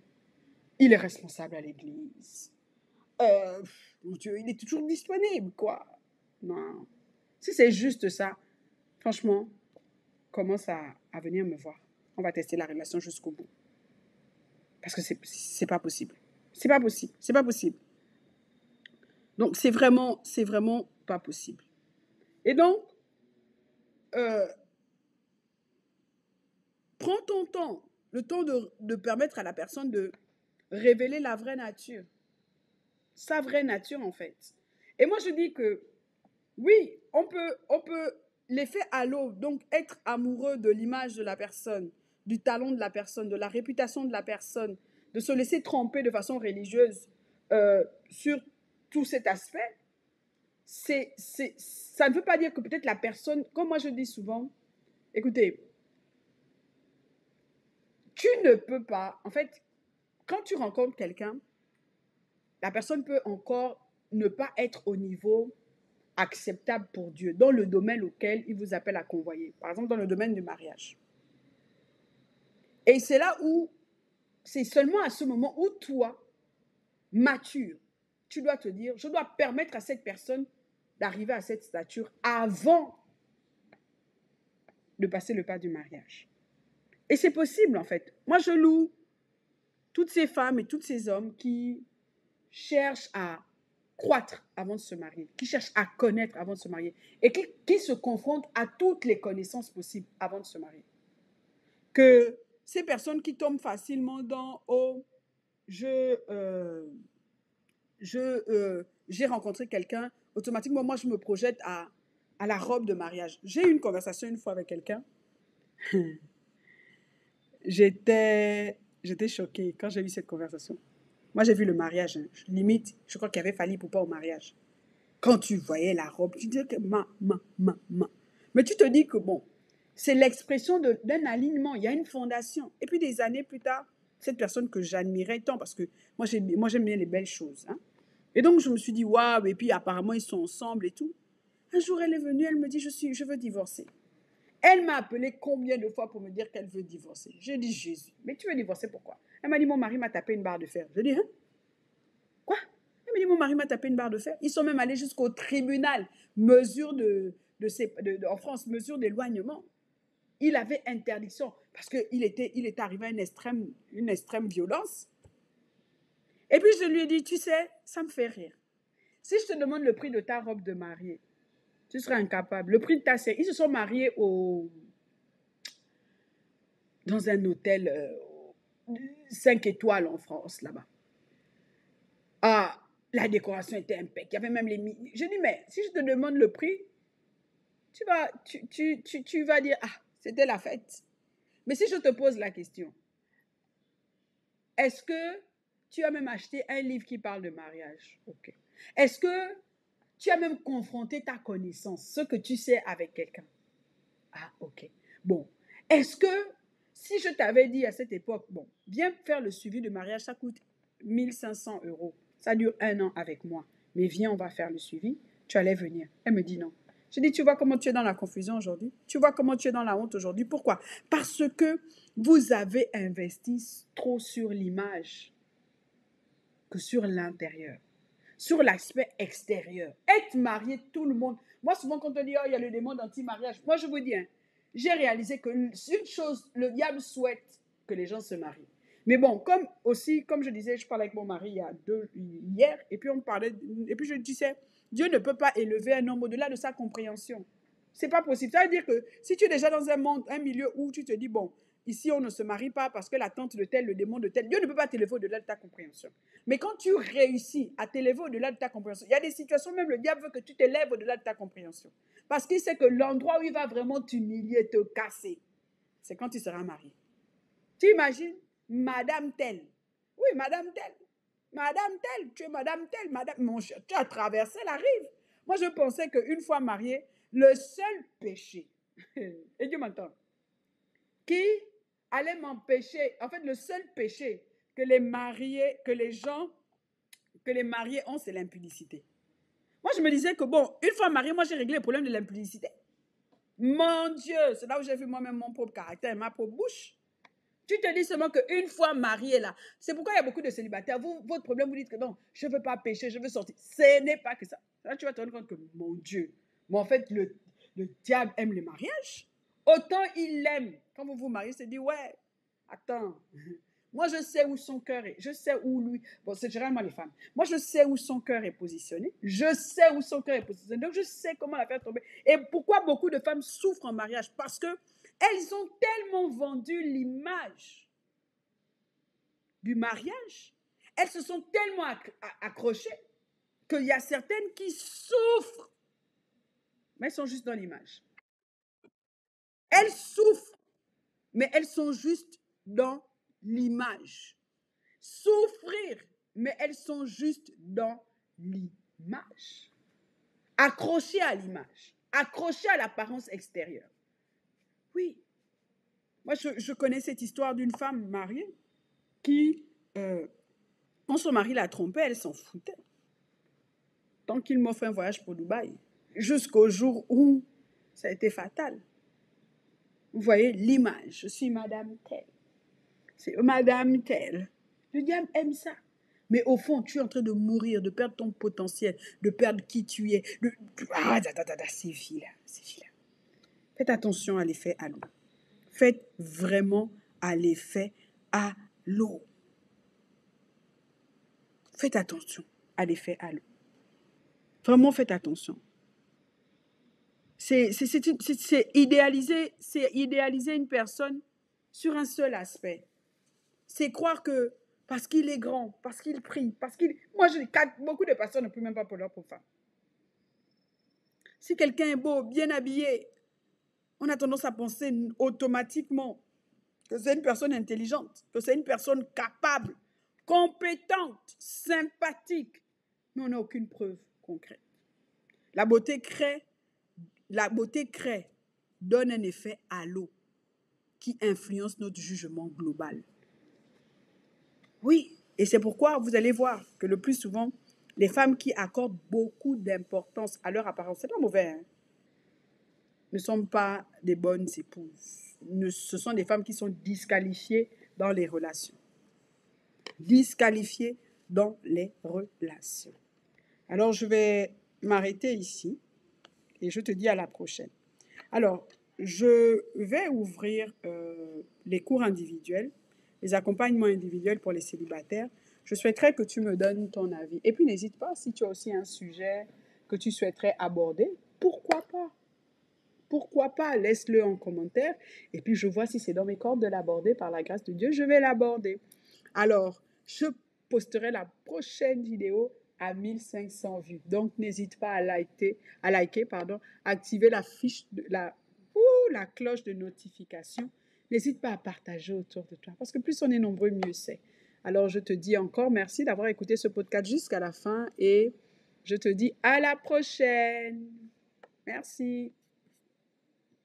il est responsable à l'église. Mon Dieu, il est toujours disponible, quoi. Non. Si c'est juste ça, franchement, commence à venir me voir. On va tester la relation jusqu'au bout. Parce que c'est pas possible. C'est pas possible. C'est pas possible. Donc, c'est vraiment pas possible. Et donc, prends ton temps, le temps de permettre à la personne de révéler la vraie nature. Sa vraie nature, en fait. Et moi, je dis que, oui, on peut l'effet halo, donc être amoureux de l'image de la personne, du talent de la personne, de la réputation de la personne, de se laisser tromper de façon religieuse sur tout cet aspect, ça ne veut pas dire que peut-être la personne, comme moi je dis souvent, écoutez, tu ne peux pas, en fait, quand tu rencontres quelqu'un, la personne peut encore ne pas être au niveau acceptable pour Dieu, dans le domaine auquel il vous appelle à convoyer. Par exemple, dans le domaine du mariage. Et c'est là où, c'est seulement à ce moment où toi, mature, tu dois te dire, je dois permettre à cette personne d'arriver à cette stature avant de passer le pas du mariage. Et c'est possible, en fait. Moi, je loue toutes ces femmes et tous ces hommes qui cherche à croître avant de se marier, qui cherche à connaître avant de se marier et qui se confronte à toutes les connaissances possibles avant de se marier. Que ces personnes qui tombent facilement dans oh, j'ai rencontré quelqu'un, automatiquement, moi, je me projette à la robe de mariage. J'ai eu une conversation une fois avec quelqu'un. J'étais choquée quand j'ai eu cette conversation. Moi, j'ai vu le mariage. Hein. Limite, je crois qu'il y avait fallu pour pas au mariage. Quand tu voyais la robe, tu disais que ma. Mais tu te dis que bon, c'est l'expression d'un alignement. Il y a une fondation. Et puis des années plus tard, cette personne que j'admirais tant, parce que moi, j'aime bien les belles choses. Hein. Et donc, je me suis dit, waouh, et puis apparemment, ils sont ensemble et tout. Un jour, elle est venue, elle me dit, je veux divorcer. Elle m'a appelé combien de fois pour me dire qu'elle veut divorcer. J'ai dit, Jésus, mais tu veux divorcer pourquoi? Elle m'a dit, mon mari m'a tapé une barre de fer. Je dis, hein? Quoi? Elle m'a dit, mon mari m'a tapé une barre de fer. Ils sont même allés jusqu'au tribunal, mesure en France, mesure d'éloignement. Il avait interdiction parce qu'il était arrivé à une extrême violence. Et puis je lui ai dit, tu sais, ça me fait rire. Si je te demande le prix de ta robe de mariée, tu seras incapable. Le prix de ta serre, ils se sont mariés dans un hôtel 5 étoiles en France, là-bas. Ah, la décoration était impeccable. Il y avait même les... Je dis, mais si je te demande le prix, tu vas dire, ah, c'était la fête. Mais si je te pose la question, est-ce que tu as même acheté un livre qui parle de mariage? Ok. Est-ce que tu as même confronté ta connaissance, ce que tu sais avec quelqu'un? Ah, ok. Bon. Est-ce que si je t'avais dit à cette époque, bon, viens faire le suivi de mariage, ça coûte 1500 €. Ça dure 1 an avec moi. Mais viens, on va faire le suivi. Tu allais venir. Elle me dit non. Je dis, tu vois comment tu es dans la confusion aujourd'hui? Tu vois comment tu es dans la honte aujourd'hui? Pourquoi? Parce que vous avez investi trop sur l'image que sur l'intérieur, sur l'aspect extérieur. Être marié, tout le monde. Moi, souvent, quand on dit, oh, il y a le démon d'anti-mariage, moi, je vous dis, hein, j'ai réalisé que une chose, le diable souhaite que les gens se marient. Mais bon, comme je disais, je parlais avec mon mari hier, et puis on parlait, et puis je disais, Dieu ne peut pas élever un homme au-delà de sa compréhension. C'est pas possible. Ça veut dire que si tu es déjà dans un milieu où tu te dis, bon, ici on ne se marie pas parce que la tante de tel, le démon de tel, Dieu ne peut pas t'élever au-delà de ta compréhension. Mais quand tu réussis à t'élever au-delà de ta compréhension, il y a des situations, même le diable veut que tu t'élèves au-delà de ta compréhension. Parce qu'il sait que l'endroit où il va vraiment t'humilier, te casser, c'est quand tu seras marié. Tu imagines? Madame telle. Oui, Madame telle. Madame telle, tu es Madame telle, Madame, mon cher, tu as traversé la rive. Moi, je pensais qu'une fois mariée, le seul péché, et Dieu m'entend, qui allait m'empêcher, en fait, le seul péché que les mariés ont, c'est l'impudicité. Moi, je me disais que, bon, une fois mariée, moi, j'ai réglé le problème de l'impudicité. Mon Dieu, c'est là où j'ai vu moi-même mon propre caractère et ma propre bouche. Tu te dis seulement qu'une fois marié, là, c'est pourquoi il y a beaucoup de célibataires. Votre problème, vous dites que non, je ne veux pas pécher, je veux sortir. Ce n'est pas que ça. Là, tu vas te rendre compte que, mon Dieu, mais en fait, le diable aime le mariage. Autant il l'aime. Quand vous vous mariez, c'est dit, ouais, attends, moi, je sais où son cœur est. Je sais où lui. Bon, c'est généralement les femmes. Moi, je sais où son cœur est positionné. Je sais où son cœur est positionné. Donc, je sais comment la faire tomber. Et pourquoi beaucoup de femmes souffrent en mariage? Parce que elles ont tellement vendu l'image du mariage. Elles se sont tellement accrochées qu'il y a certaines qui souffrent. Mais elles sont juste dans l'image. Elles souffrent, mais elles sont juste dans l'image. Souffrir, mais elles sont juste dans l'image. Accrochées à l'image, accrochées à l'apparence extérieure. Oui. Moi, je connais cette histoire d'une femme mariée qui, quand son mari l'a trompée, elle s'en foutait. Tant qu'il m'offre un voyage pour Dubaï. Jusqu'au jour où ça a été fatal. Vous voyez l'image. Je suis Madame telle. C'est Madame telle. Le diable aime ça. Mais au fond, tu es en train de mourir, de perdre ton potentiel, de perdre qui tu es. C'est vilain, c'est vilain. Faites attention à l'effet à l'eau. Faites vraiment à l'effet à l'eau. faites attention à l'effet halo. Vraiment, faites attention. C'est idéaliser une personne sur un seul aspect. C'est croire que parce qu'il est grand, parce qu'il prie, parce qu'il... Moi, beaucoup de personnes ne prient même pas pour leur femme. Si quelqu'un est beau, bien habillé, on a tendance à penser automatiquement que c'est une personne intelligente, que c'est une personne capable, compétente, sympathique. Mais on n'a aucune preuve concrète. La beauté crée, donne un effet halo qui influence notre jugement global. Oui, et c'est pourquoi vous allez voir que le plus souvent, les femmes qui accordent beaucoup d'importance à leur apparence, c'est pas mauvais, hein, ne sont pas des bonnes épouses. Ce sont des femmes qui sont disqualifiées dans les relations. Disqualifiées dans les relations. Alors, je vais m'arrêter ici et je te dis à la prochaine. Alors, je vais ouvrir les cours individuels, les accompagnements individuels pour les célibataires. Je souhaiterais que tu me donnes ton avis. Et puis, n'hésite pas, si tu as aussi un sujet que tu souhaiterais aborder, pourquoi pas? Pourquoi pas? Laisse-le en commentaire. Et puis, je vois si c'est dans mes cordes de l'aborder. Par la grâce de Dieu, je vais l'aborder. Alors, je posterai la prochaine vidéo à 1500 vues. Donc, n'hésite pas à liker, activer la cloche de notification. N'hésite pas à partager autour de toi. Parce que plus on est nombreux, mieux c'est. Alors, je te dis encore merci d'avoir écouté ce podcast jusqu'à la fin. Et je te dis à la prochaine. Merci.